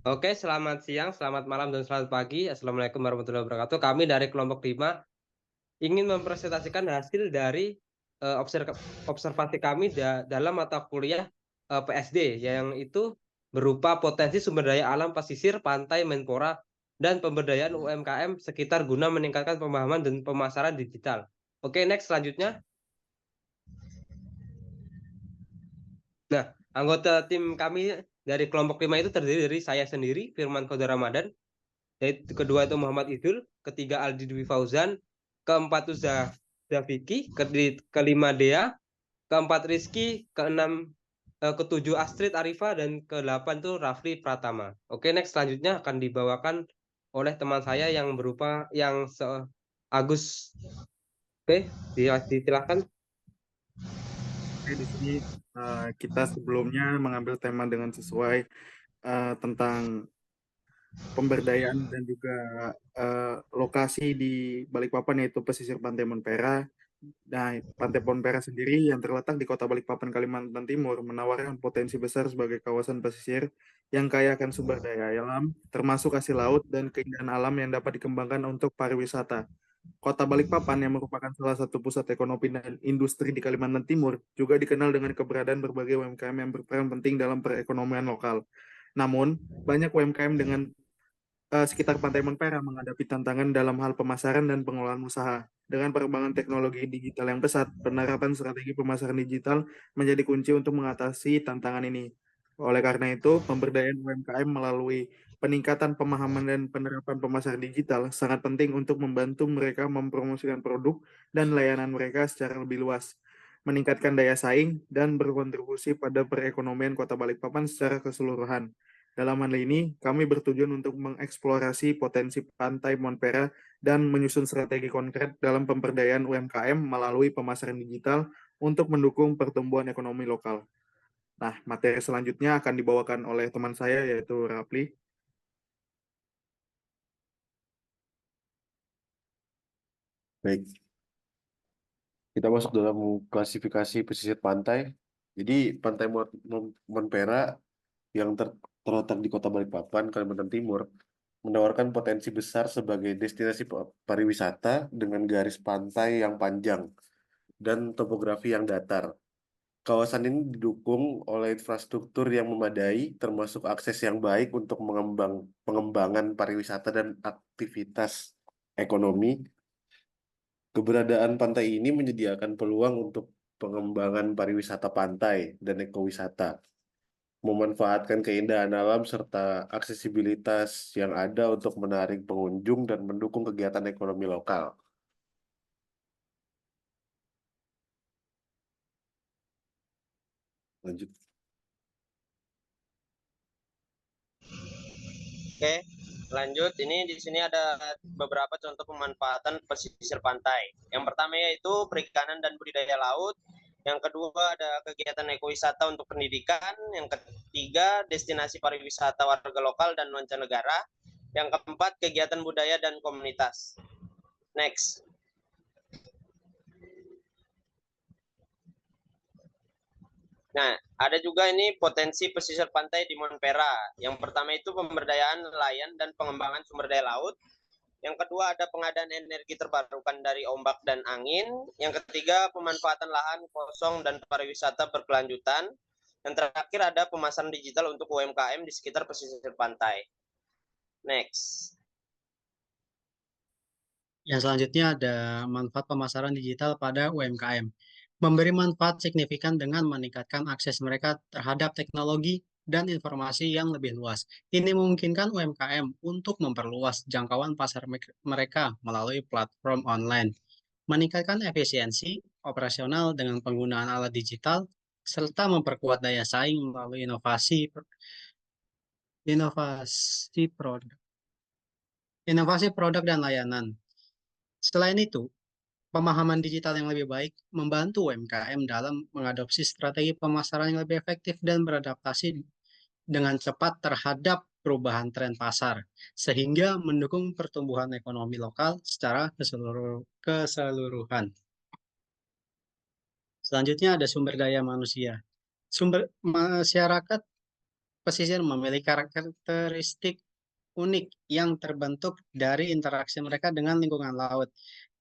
Oke, selamat siang, selamat malam, dan selamat pagi. Assalamualaikum warahmatullahi wabarakatuh. Kami dari kelompok 5 ingin mempresentasikan hasil dari observasi kami dalam mata kuliah PSD, yang itu berupa potensi sumber daya alam pesisir, pantai, Menpora, dan pemberdayaan UMKM sekitar guna meningkatkan pemahaman dan pemasaran digital. Oke, next selanjutnya. Nah, anggota tim kami dari kelompok 5 itu terdiri dari saya sendiri, Firman Khodar Ramadan, yaitu kedua itu Muhammad Idul, ketiga Aldi Dwi Fauzan, keempat itu Zafiki, kelima Dea, keempat Rizky, ketujuh Astrid Arifa, dan kedelapan itu Rafli Pratama. Oke, next selanjutnya akan dibawakan oleh teman saya yang berupa Agus. Oke, disilahkan. Oke, di sini kita sebelumnya mengambil tema dengan sesuai tentang pemberdayaan dan juga lokasi di Balikpapan yaitu pesisir Pantai Monpera. Nah, Pantai Monpera sendiri yang terletak di Kota Balikpapan, Kalimantan Timur, menawarkan potensi besar sebagai kawasan pesisir yang kaya akan sumber daya alam, termasuk hasil laut dan keindahan alam yang dapat dikembangkan untuk pariwisata. Kota Balikpapan yang merupakan salah satu pusat ekonomi dan industri di Kalimantan Timur juga dikenal dengan keberadaan berbagai UMKM yang berperan penting dalam perekonomian lokal. Namun, banyak UMKM dengan sekitar Pantai Monpera menghadapi tantangan dalam hal pemasaran dan pengelolaan usaha. Dengan perkembangan teknologi digital yang pesat, penerapan strategi pemasaran digital menjadi kunci untuk mengatasi tantangan ini. Oleh karena itu, pemberdayaan UMKM melalui peningkatan pemahaman dan penerapan pemasaran digital sangat penting untuk membantu mereka mempromosikan produk dan layanan mereka secara lebih luas, meningkatkan daya saing, dan berkontribusi pada perekonomian Kota Balikpapan secara keseluruhan. Dalam hal ini, kami bertujuan untuk mengeksplorasi potensi Pantai Monpera dan menyusun strategi konkret dalam pemberdayaan UMKM melalui pemasaran digital untuk mendukung pertumbuhan ekonomi lokal. Nah, materi selanjutnya akan dibawakan oleh teman saya yaitu Rapli. Baik, kita masuk dalam klasifikasi pesisir pantai. Jadi, Pantai Monpera yang terletak di Kota Balikpapan, Kalimantan Timur, menawarkan potensi besar sebagai destinasi pariwisata dengan garis pantai yang panjang dan topografi yang datar. Kawasan ini didukung oleh infrastruktur yang memadai, termasuk akses yang baik untuk pengembangan pariwisata dan aktivitas ekonomi. Keberadaan pantai ini menyediakan peluang untuk pengembangan pariwisata pantai dan ekowisata, memanfaatkan keindahan alam serta aksesibilitas yang ada untuk menarik pengunjung dan mendukung kegiatan ekonomi lokal. Lanjut. Oke, lanjut. Ini di sini ada beberapa contoh pemanfaatan pesisir pantai. Yang pertama yaitu perikanan dan budidaya laut. Yang kedua ada kegiatan ekowisata untuk pendidikan. Yang ketiga destinasi pariwisata warga lokal dan mancanegara. Yang keempat kegiatan budaya dan komunitas. Next. Nah, ada juga ini potensi pesisir pantai di Monpera. Yang pertama itu pemberdayaan nelayan dan pengembangan sumber daya laut. Yang kedua ada pengadaan energi terbarukan dari ombak dan angin. Yang ketiga pemanfaatan lahan kosong dan pariwisata berkelanjutan. Yang terakhir ada pemasaran digital untuk UMKM di sekitar pesisir pantai. Next. Yang selanjutnya ada manfaat pemasaran digital pada UMKM. Memberi manfaat signifikan dengan meningkatkan akses mereka terhadap teknologi dan informasi yang lebih luas. Ini memungkinkan UMKM untuk memperluas jangkauan pasar mereka melalui platform online, meningkatkan efisiensi operasional dengan penggunaan alat digital, serta memperkuat daya saing melalui inovasi produk, inovasi produk dan layanan. Selain itu, pemahaman digital yang lebih baik membantu UMKM dalam mengadopsi strategi pemasaran yang lebih efektif dan beradaptasi dengan cepat terhadap perubahan tren pasar, sehingga mendukung pertumbuhan ekonomi lokal secara keseluruhan. Selanjutnya ada sumber daya manusia. Sumber masyarakat pesisir memiliki karakteristik unik yang terbentuk dari interaksi mereka dengan lingkungan laut.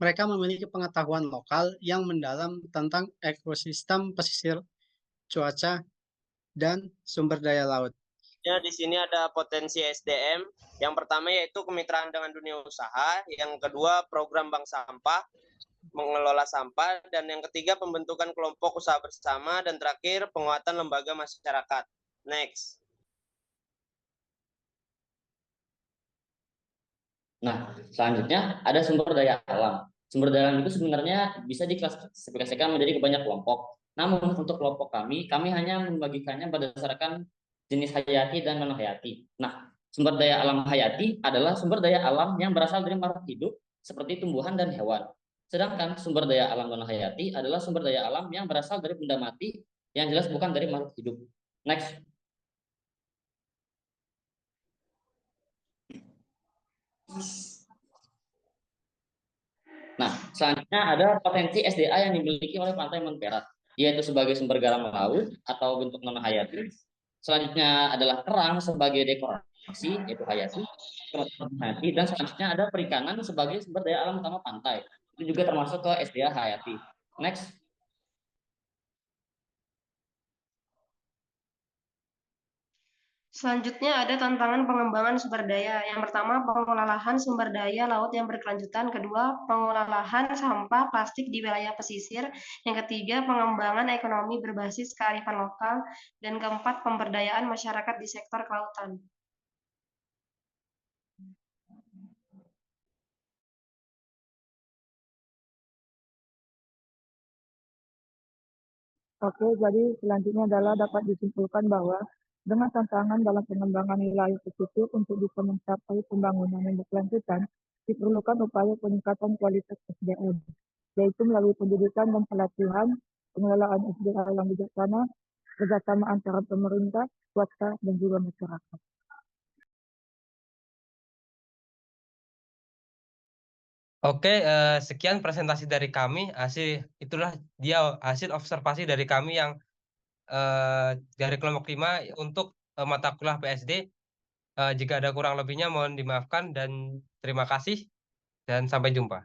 Mereka memiliki pengetahuan lokal yang mendalam tentang ekosistem pesisir, cuaca, dan sumber daya laut. Ya, di sini ada potensi SDM. Yang pertama yaitu kemitraan dengan dunia usaha, yang kedua program bank sampah, mengelola sampah, dan yang ketiga pembentukan kelompok usaha bersama, dan terakhir penguatan lembaga masyarakat. Next. Nah, selanjutnya ada sumber daya alam. Sumber daya alam itu sebenarnya bisa diklasifikasikan menjadi banyak kelompok. Namun untuk kelompok kami hanya membagikannya berdasarkan jenis hayati dan non hayati. Nah, sumber daya alam hayati adalah sumber daya alam yang berasal dari makhluk hidup seperti tumbuhan dan hewan. Sedangkan sumber daya alam non hayati adalah sumber daya alam yang berasal dari benda mati yang jelas bukan dari makhluk hidup. Next. Nah, selanjutnya ada potensi SDA yang dimiliki oleh Pantai Montpera, yaitu sebagai sumber garam laut atau bentuk non hayati. Selanjutnya adalah kerang sebagai dekorasi, yaitu hayati. Dan selanjutnya ada perikanan sebagai sumber daya alam utama pantai. Itu juga termasuk ke SDA hayati. Next. Selanjutnya ada tantangan pengembangan sumber daya. Yang pertama, pengolahan sumber daya laut yang berkelanjutan. Kedua, pengolahan sampah plastik di wilayah pesisir. Yang ketiga, pengembangan ekonomi berbasis kearifan lokal. Dan keempat, pemberdayaan masyarakat di sektor kelautan. Oke, jadi selanjutnya adalah dapat disimpulkan bahwa dengan tantangan dalam pengembangan wilayah pesisir untuk bisa mencapai pembangunan yang berkelanjutan, diperlukan upaya peningkatan kualitas SDM, yaitu melalui pendidikan dan pelatihan, pengelolaan SDM yang bijaksana, kerjasama antara pemerintah, swasta, dan juga masyarakat. Oke, sekian presentasi dari kami. Itulah dia hasil observasi dari kami yang dari kelompok 5 untuk mata kuliah PSD. Jika ada kurang lebihnya mohon dimaafkan dan terima kasih dan sampai jumpa.